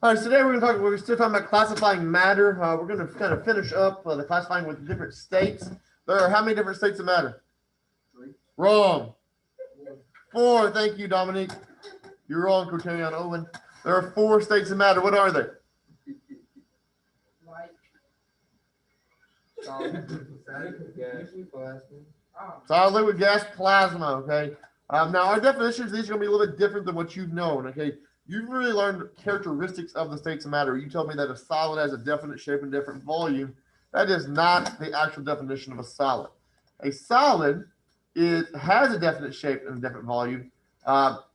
All right, so today we're still talking about classifying matter. We're going to kind of finish up the classifying with different states. There are how many different states of matter? Three. Wrong. Four. Thank you, Dominique. You're wrong, Quoterion Owen. There are four states of matter. What are they? Light. Solid. Gas. Plasma. Solid, liquid, gas, plasma. Okay. Now our definitions, these are going to be a little bit different than what you've known. Okay. You've really learned characteristics of the states of matter. You told me that a solid has a definite shape and different volume. That is not the actual definition of a solid. A solid has a definite shape and a different volume.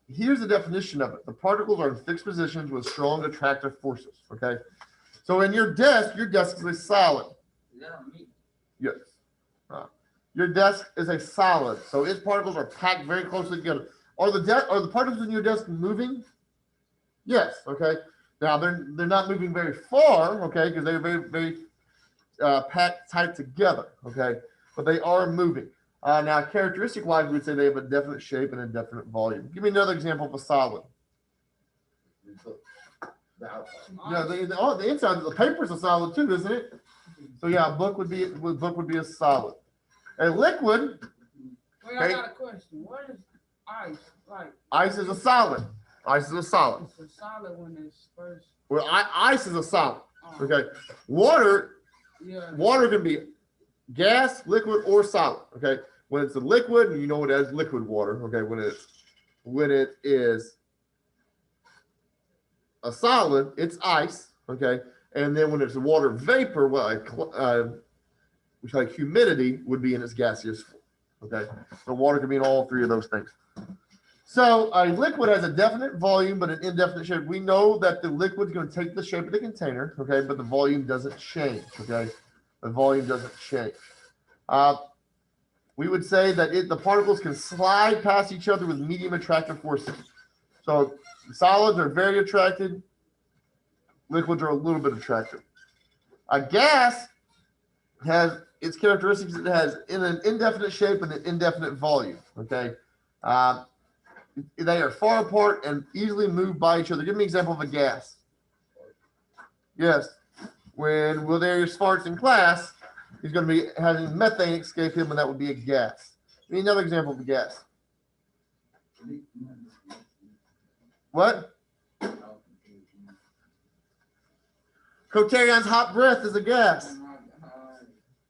Here's the definition of it. The particles are in fixed positions with strong attractive forces. Okay. So in your desk is a solid. Is that on me? Yes. Your desk is a solid, so its particles are packed very closely together. Are the particles in your desk moving? Yes. Okay. Now they're not moving very far. Okay, because they're very packed tight together. Okay, but they are moving. Now, characteristic wise, we would say they have a definite shape and a definite volume. Give me another example of a solid. Yeah, the inside of the paper is a solid too, isn't it? So yeah, a book would be a solid. A liquid. Wait, I got a question. What is ice like? Ice is a solid. Ice is a solid. It's a solid when it's first. Well, ice is a solid. Okay. Water. Yeah. Water can be gas, liquid, or solid. Okay. When it's a liquid, you know it as liquid water. Okay. When it is a solid, it's ice. Okay. And then when it's a water vapor, which like humidity would be in its gaseous form. Okay. So water can be in all three of those things. So a liquid has a definite volume but an indefinite shape. We know that the liquid is going to take the shape of the container, okay, but the volume doesn't change, okay? The volume doesn't change. We would say that the particles can slide past each other with medium attractive forces. So solids are very attracted. Liquids are a little bit attractive. A gas has its characteristics. It has in an indefinite shape and an indefinite volume, okay? They are far apart and easily moved by each other. Give me an example of a gas. Yes. When Wildarius farts in class, he's going to be having methane escape him, and that would be a gas. Give me another example of a gas. What? Quoterion's hot breath is a gas.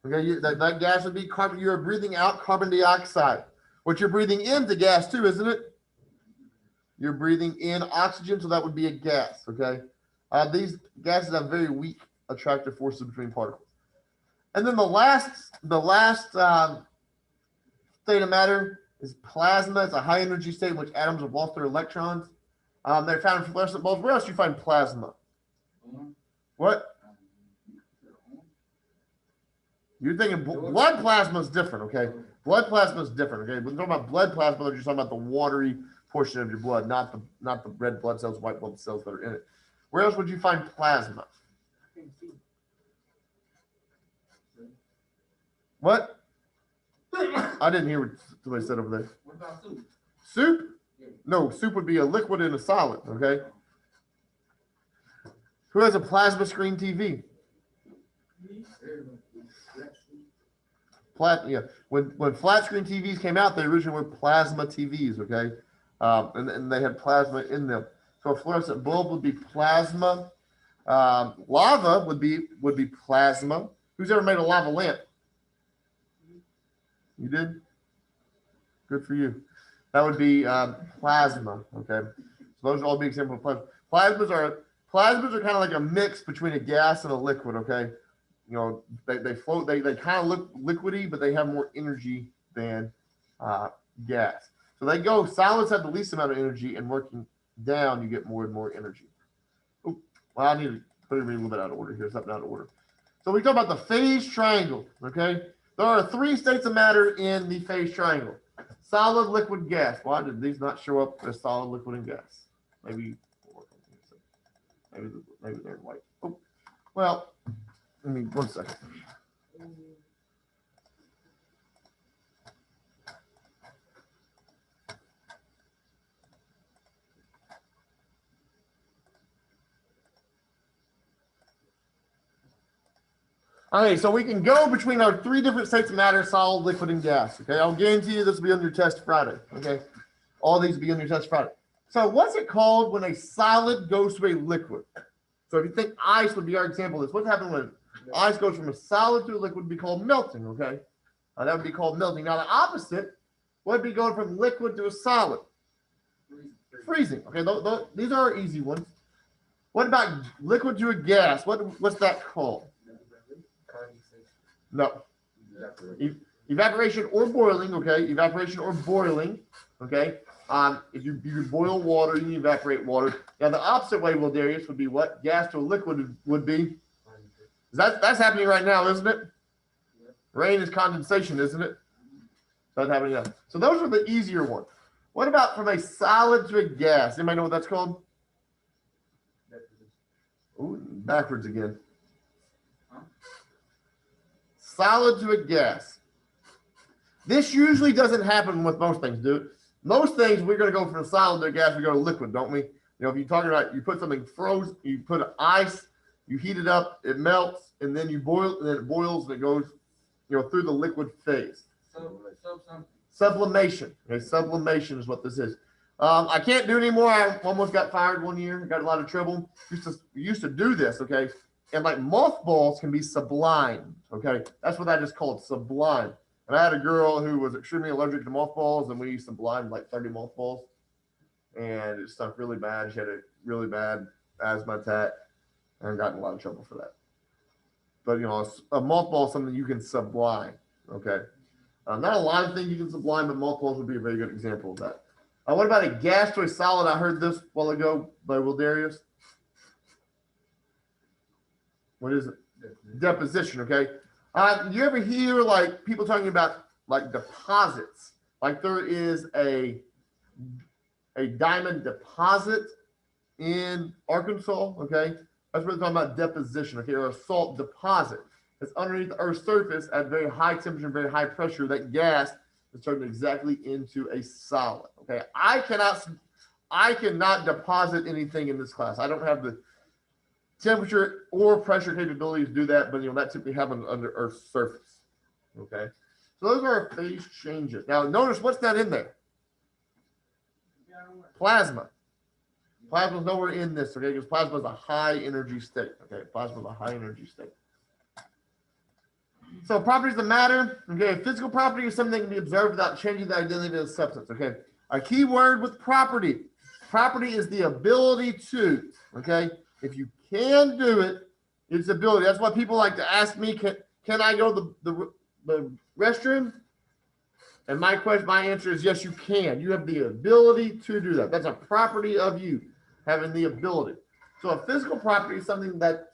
Okay, that gas would be carbon. You're breathing out carbon dioxide. What you're breathing in is a gas too, isn't it? You're breathing in oxygen, so that would be a gas, okay? These gases have very weak attractive forces between particles. And then the last state of matter is plasma. It's a high energy state in which atoms have lost their electrons. They're found in fluorescent bulbs. Where else do you find plasma? What? You're thinking blood plasma is different, okay? Blood plasma is different, okay? When we're talking about blood plasma, they're just talking about the watery portion of your blood, not the red blood cells, white blood cells that are in it. Where else would you find plasma? What? I didn't hear what somebody said over there. What about soup? Soup? No, soup would be a liquid and a solid, okay? Who has a plasma screen TV? Yeah. When flat screen TVs came out, they originally were plasma TVs, okay? And they had plasma in them. So a fluorescent bulb would be plasma. Lava would be plasma. Who's ever made a lava lamp? You did? Good for you. That would be plasma. Okay. So those are all big examples of plasma. Plasmas are kind of like a mix between a gas and a liquid. Okay. You know, they float. They kind of look liquidy, but they have more energy than gas. So they go. Solids have the least amount of energy, and working down, you get more and more energy. Oop, well, I need to put it a little bit out of order here. Something out of order. So we talk about the phase triangle. Okay. There are three states of matter in the phase triangle: solid, liquid, gas. Why did these not show up as solid, liquid, and gas? Maybe they're white. Oh, well, let me 1 second. Okay, so we can go between our three different states of matter: solid, liquid, and gas. Okay, I'll guarantee you this will be on your test Friday. Okay, all these will be on your test Friday. So what's it called when a solid goes to a liquid? So if you think ice would be our example of this, what's happening when ice goes from a solid to a liquid would be called melting, okay? That would be called melting. Now the opposite would be going from liquid to a solid. Freezing. Okay, these are our easy ones. What about liquid to a gas? What's that called? No. Evaporation or boiling, okay? Evaporation or boiling, okay? If you boil water, you evaporate water. Now the opposite way, Will Darius, would be what? Gas to a liquid would be. That's happening right now, isn't it? Rain is condensation, isn't it? That's happening now. So those are the easier ones. What about from a solid to a gas? Anybody know what that's called? Ooh, backwards again. Solid to a gas. This usually doesn't happen with most things, dude. Most things we're going to go from a solid to a gas, we go to liquid, don't we? You know, if you're talking about you put something frozen, you put ice, you heat it up, it melts, and then you boil, and then it boils, and it goes, you know, through the liquid phase. Sublimation. Okay, sublimation is what this is. I can't do it anymore. I almost got fired one year. Got a lot of trouble. We used to do this, okay? And like mothballs can be sublimed, okay? That's what that is called, sublime. And I had a girl who was extremely allergic to mothballs, and we sublimed like 30 mothballs. And it stunk really bad. She had a really bad asthma attack and got in a lot of trouble for that. But, you know, a mothball is something you can sublime, okay? Not a lot of things you can sublime, but mothballs would be a very good example of that. What about a gas to a solid? I heard this a while ago by Will Darius. What is it? Deposition, okay? You ever hear like people talking about like deposits? Like there is a diamond deposit in Arkansas, okay? That's what they're talking about, deposition, okay? Or a salt deposit. It's underneath the Earth's surface at very high temperature and very high pressure. That gas is turned exactly into a solid. Okay, I cannot deposit anything in this class. I don't have the temperature or pressure capabilities to do that, but you know that typically happens under Earth's surface. Okay, so those are our phase changes. Now notice what's not in there. Plasma. Plasma is nowhere in this, okay? Because plasma is a high energy state. Okay, plasma is a high energy state. So properties of matter, okay, physical property is something that can be observed without changing the identity of the substance, okay? A key word with property. Property is the ability to, okay? If you can do it, it's ability. That's why people like to ask me, can I go to the restroom? And my answer is yes, you can. You have the ability to do that. That's a property of you, having the ability. So a physical property is something that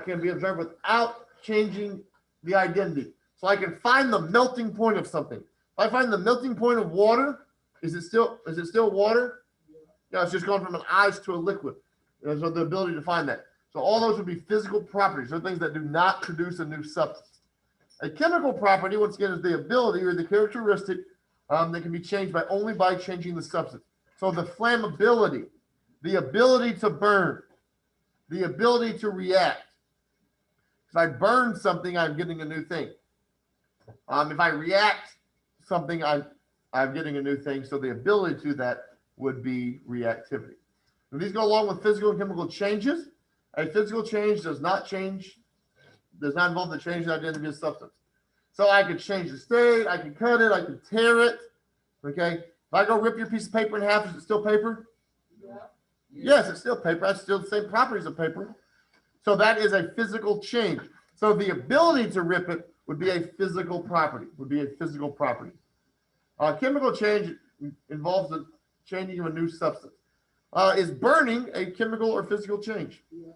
can be observed without changing the identity. So I can find the melting point of something. If I find the melting point of water, is it still water? No, it's just going from an ice to a liquid. So the ability to find that. So all those would be physical properties. They're things that do not produce a new substance. A chemical property, once again, is the ability or the characteristic that can be changed only by changing the substance. So the flammability, the ability to burn, the ability to react. If I burn something, I'm getting a new thing. If I react something, I'm getting a new thing. So the ability to that would be reactivity. And these go along with physical and chemical changes. A physical change does not involve the change in the identity of substance. So I could change the state, I can cut it, I can tear it. Okay. If I go rip your piece of paper in half, is it still paper? Yeah. Yes, it's still paper. That's still the same properties of paper. So that is a physical change. So the ability to rip it would be a physical property. Chemical change involves the changing of a new substance. Is burning a chemical or physical change? Yeah.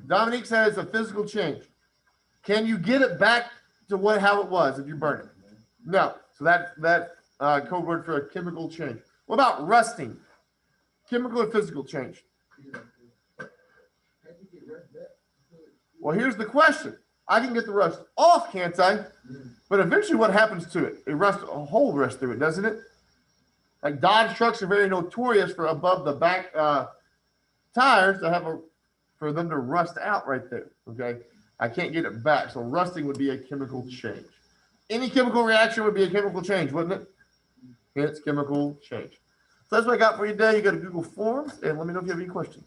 Dominique said it's a physical change. Can you get it back to how it was if you burn it? No. So that code word for a chemical change. What about rusting? Chemical or physical change? Well, here's the question. I can get the rust off, can't I? But eventually what happens to it? It rusts a hole rust through it, doesn't it? Like Dodge trucks are very notorious for above the back tires to have for them to rust out right there. Okay. I can't get it back. So rusting would be a chemical change. Any chemical reaction would be a chemical change, wouldn't it? Hence chemical change. So that's what I got for you today. You go to Google Forms and let me know if you have any questions.